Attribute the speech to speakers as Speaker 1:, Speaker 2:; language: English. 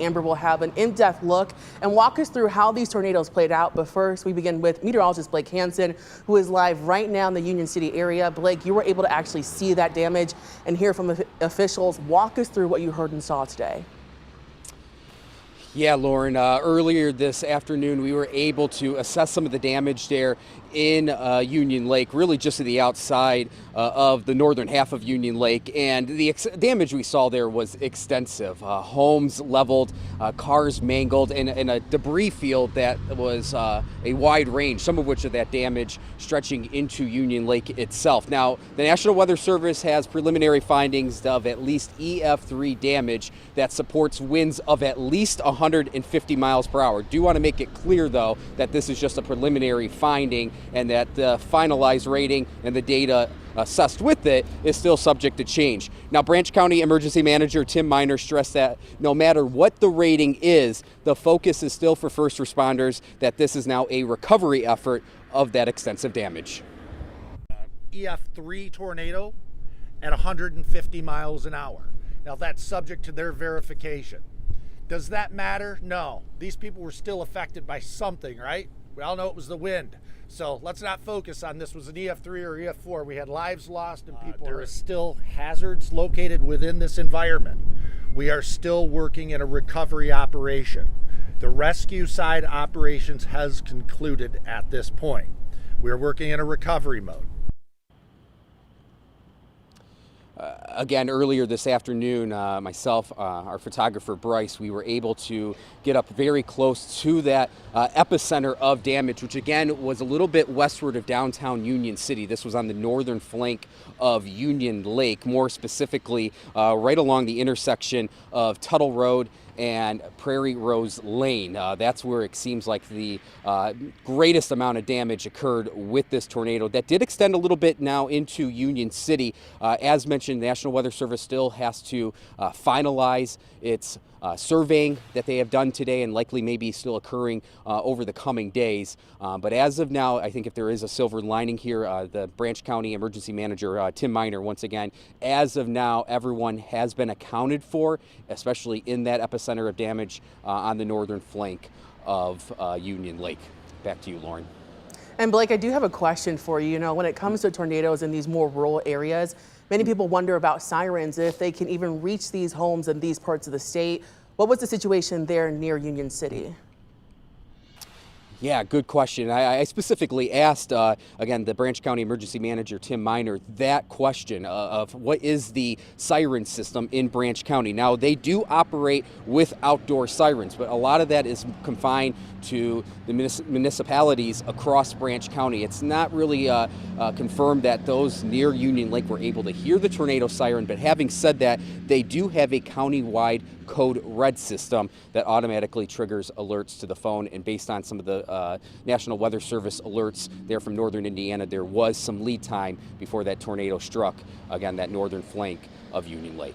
Speaker 1: Amber will have an in-depth look and walk us through how these tornadoes played out. But first, we begin with meteorologist Blake Hansen, who is live right now in the Union City area. Blake, you were able to actually see that damage and hear from officials. Walk us through what you heard and saw today.
Speaker 2: Yeah, Lauren, earlier this afternoon, we were able to assess some of the damage there in Union Lake, really just to the outside of the northern half of Union Lake. And the damage we saw there was extensive. Homes leveled, cars mangled, and a debris field that was a wide range, some of which of that damage stretching into Union Lake itself. Now, the National Weather Service has preliminary findings of at least EF3 damage that supports winds of at least 150 miles per hour. Do want to make it clear, though, that this is just a preliminary finding and that the finalized rating and the data assessed with it is still subject to change. Now, Branch County Emergency Manager Tim Miner stressed that no matter what the rating is, the focus is still for first responders, that this is now a recovery effort of that extensive damage.
Speaker 3: EF3 tornado at 150 miles an hour. Now, that's subject to their verification. Does that matter? No. These people were still affected by something, right? We all know it was the wind. So let's not focus on this was an EF3 or EF4. We had lives lost and people. There is still hazards located within this environment. We are still working in a recovery operation. The rescue side operations has concluded at this point. We are working in a recovery mode.
Speaker 2: Again, earlier this afternoon, myself, our photographer Bryce, we were able to get up very close to that epicenter of damage, which again was a little bit westward of downtown Union City. This was on the northern flank of Union Lake, more specifically right along the intersection of Tuttle Road and Prairie Rose Lane. That's where it seems like the greatest amount of damage occurred with this tornado that did extend a little bit now into Union City. As mentioned, the National Weather Service still has to finalize its surveying that they have done today and likely maybe still occurring over the coming days. But as of now, I think if there is a silver lining here, the Branch County Emergency Manager, Tim Miner, once again, as of now, everyone has been accounted for, especially in that epicenter of damage on the northern flank of Union Lake. Back to you, Lauren.
Speaker 1: And Blake, I do have a question for you. You know, when it comes to tornadoes in these more rural areas, many people wonder about sirens, if they can even reach these homes in these parts of the state. What was the situation there near Union City?
Speaker 2: Yeah, good question. I specifically asked, again, the Branch County Emergency Manager, Tim Miner, that question of what is the siren system in Branch County. Now, they do operate with outdoor sirens, but a lot of that is confined to the municipalities across Branch County. It's not really confirmed that those near Union Lake were able to hear the tornado siren, but having said that, they do have a county-wide code red system that automatically triggers alerts to the phone, and based on some of the National Weather Service alerts there from northern Indiana, there was some lead time before that tornado struck, again, that northern flank of Union Lake.